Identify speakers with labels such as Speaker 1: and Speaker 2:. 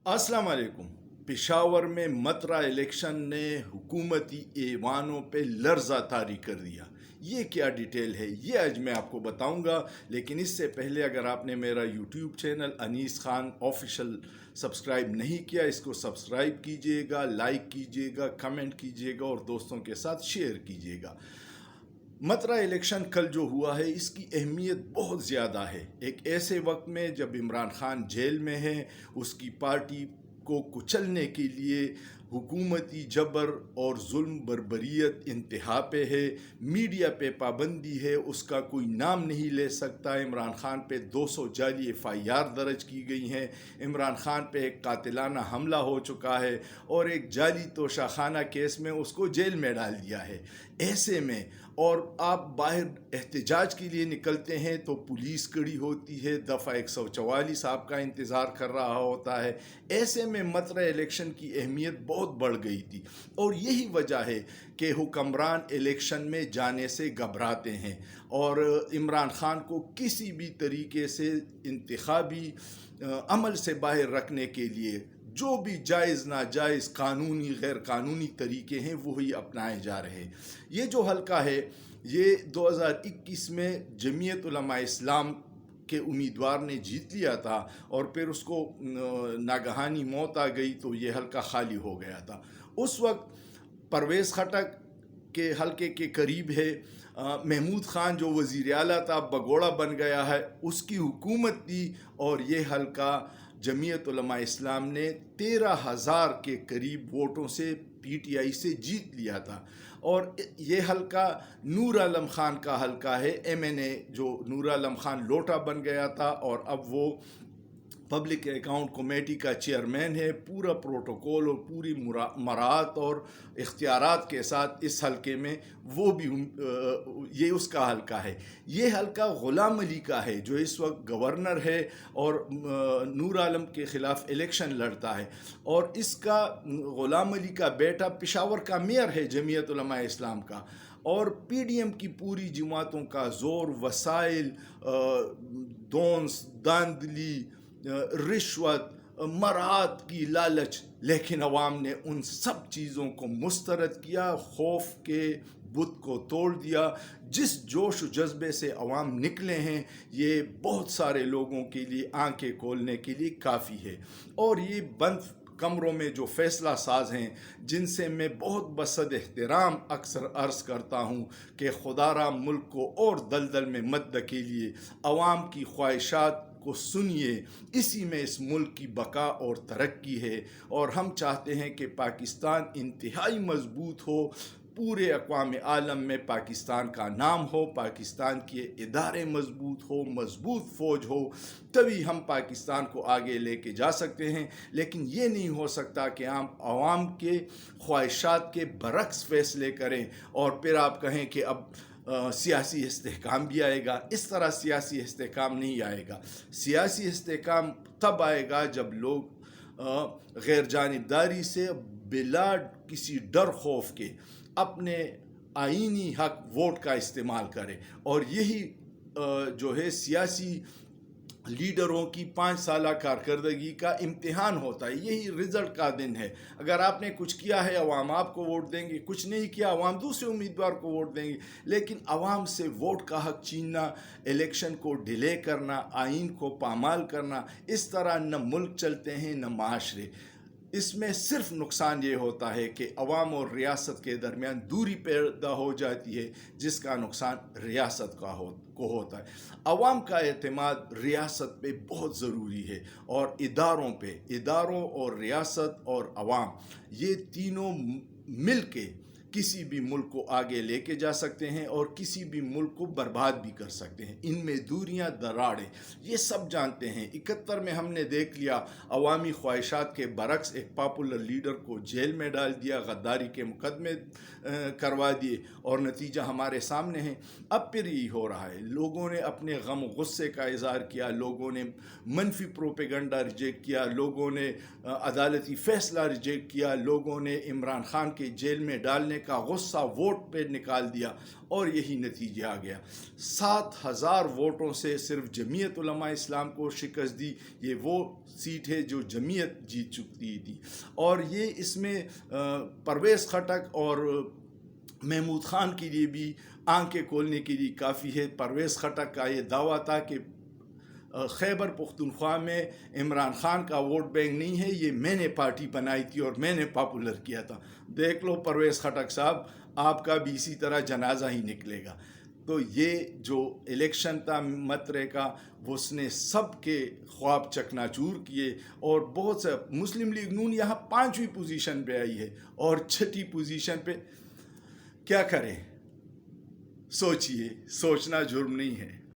Speaker 1: अस्सलाम वालेकुम। पेशावर में मतरा इलेक्शन ने हुकूमती ऐवानों पे लर्जा तारी कर दिया। ये क्या डिटेल है, ये आज मैं आपको बताऊंगा। लेकिन इससे पहले अगर आपने मेरा YouTube channel Anis Khan official subscribe नहीं किया, इसको सब्सक्राइब कीजिएगा, लाइक कीजिएगा, कमेंट कीजिएगा और दोस्तों के साथ शेयर कीजिएगा। मतरा इलेक्शन कल जो हुआ है, इसकी अहमियत बहुत ज़्यादा है। एक ऐसे वक्त में जब इमरान खान जेल में है, उसकी पार्टी को कुचलने के लिए हुकूमती जबर और जुल्म बर्बरियत इंतहा पे है, मीडिया पे पाबंदी है, उसका कोई नाम नहीं ले सकता। इमरान खान पे 200 जाली FIR दर्ज की गई हैं। इमरान खान पे एक कातिलाना हमला हो चुका है और एक जाली तोशाखाना केस में उसको जेल में डाल दिया है। ऐसे में और आप बाहर एहतजाज के लिए निकलते हैं तो पुलिस खड़ी होती है, दफ़ा 144 आपका इंतज़ार कर रहा होता है। ऐसे में मतरा इलेक्शन की अहमियत बहुत बढ़ गई थी और यही वजह है कि हुक्मरान इलेक्शन में जाने से घबराते हैं और इमरान खान को किसी भी तरीके से इंतखाबी अमल से बाहर रखने के लिए जो भी जायज़ नाजायज़ कानूनी गैर कानूनी तरीके हैं वही अपनाए जा रहे हैं। ये जो हल्का है, ये 2021 में जमीयत उलमा इस्लाम के उम्मीदवार ने जीत लिया था और फिर उसको नागहानी मौत आ गई तो ये हल्का खाली हो गया था। उस वक्त परवेज़ खटक के हल्के के करीब है महमूद ख़ान जो वज़ीर आला था, बगोड़ा बन गया है, उसकी हुकूमत थी और ये हल्का जमीयत उलमा इस्लाम ने 13,000 के करीब वोटों से PTI से जीत लिया था। और ये हल्का नूर आलम ख़ान का हल्का है, MNA जो नूर आलम ख़ान लोटा बन गया था और अब वो पब्लिक अकाउंट कमेटी का चेयरमैन है। पूरा प्रोटोकॉल और पूरी मराहत और इख्तियारात के साथ इस हलके में वो भी ये उसका हलका है। ये हलका ग़ुलाम अली का है जो इस वक्त गवर्नर है और नूर आलम के ख़िलाफ़ इलेक्शन लड़ता है और इसका ग़ुलाम अली का बेटा पेशावर का मेयर है जमीयत उलमा इस्लाम का। और PDM की पूरी जमातों का ज़ोर, वसाइल, दोंस, दांधली, रिश्वत, मरात की लालच, लेकिन अवाम ने उन सब चीज़ों को मुस्तरद किया, खौफ के बुत को तोड़ दिया। जिस जोश जज्बे से अवाम निकले हैं, ये बहुत सारे लोगों के लिए आंखें खोलने के लिए काफ़ी है। और ये बंद कमरों में जो फ़ैसला साज हैं, जिनसे मैं बहुत बसद एहतराम अक्सर अर्ज़ करता हूँ कि खुदारा मुल्क को और दलदल में मत धकेलिए, अवाम की ख्वाहिशात को सुनिए। इसी में इस मुल्क की बका और तरक्की है और हम चाहते हैं कि पाकिस्तान इंतहाई मजबूत हो, पूरे अक़वाम आलम में पाकिस्तान का नाम हो, पाकिस्तान के इदारे मजबूत हो, मजबूत फ़ौज हो, तभी हम पाकिस्तान को आगे लेके जा सकते हैं। लेकिन ये नहीं हो सकता कि हम आवाम के ख्वाहिशात के बरक्स फ़ैसले करें और फिर आप कहें कि अब सियासी इस्तेहकाम भी आएगा। इस तरह सियासी इस्तेहकाम नहीं आएगा। सियासी इस्तेहकाम तब आएगा जब लोग गैर जानिबदारी से बिला किसी डर खौफ के अपने आईनी हक वोट का इस्तेमाल करें। और यही जो है सियासी लीडरों की 5 साला कारकर्दगी का इम्तिहान होता है। यही रिज़ल्ट का दिन है। अगर आपने कुछ किया है, अवाम आपको वोट देंगे, कुछ नहीं किया, अवाम दूसरे उम्मीदवार को वोट देंगे। लेकिन अवाम से वोट का हक छीनना, इलेक्शन को डिले करना, आइन को पामाल करना, इस तरह न मुल्क चलते हैं न माशरे। इसमें सिर्फ नुकसान ये होता है कि अवाम और रियासत के दरमियान दूरी पैदा हो जाती है, जिसका नुकसान रियासत को होता है। अवाम का एतमाद रियासत पे बहुत ज़रूरी है और इदारों और रियासत और अवाम, ये तीनों मिल के किसी भी मुल्क को आगे लेके जा सकते हैं और किसी भी मुल्क को बर्बाद भी कर सकते हैं। इनमें दूरियां, दरारें, ये सब जानते हैं। 71 में हमने देख लिया, अवामी ख्वाहिशात के बरक्स एक पॉपुलर लीडर को जेल में डाल दिया, गद्दारी के मुकदमे करवा दिए और नतीजा हमारे सामने है। अब फिर यही हो रहा है। लोगों ने अपने गम गुस्से का इजहार किया, लोगों ने मनफी प्रोपेगंडा रिजेक्ट किया, लोगों ने अदालती फ़ैसला रिजेक्ट किया, लोगों ने इमरान खान के जेल में डालने کا غصہ ووٹ پہ نکال دیا اور یہی نتیجہ آ گیا. 7,000 ووٹوں سے صرف جمعیت علماء اسلام کو شکست دی. یہ وہ سیٹ ہے جو جمعیت جیت چکی تھی. اور یہ اس میں پرویز خٹک اور محمود خان کے لیے بھی آنکھیں کھولنے کے لیے کافی ہے. پرویز خٹک کا یہ دعویٰ تھا کہ خیبر پختونخوا میں عمران خان کا ووٹ بینک نہیں ہے، یہ میں نے پارٹی بنائی تھی اور میں نے پاپولر کیا تھا. دیکھ لو پرویز خٹک صاحب، آپ کا بھی اسی طرح جنازہ ہی نکلے گا. تو یہ جو الیکشن تھا مترے کا، وہ اس نے سب کے خواب چکناچور کیے. اور بہت سے مسلم لیگ نون یہاں 5ویں پوزیشن پہ آئی ہے اور 6ٹھی پوزیشن پہ. کیا کریں؟ سوچئے، سوچنا جرم نہیں ہے.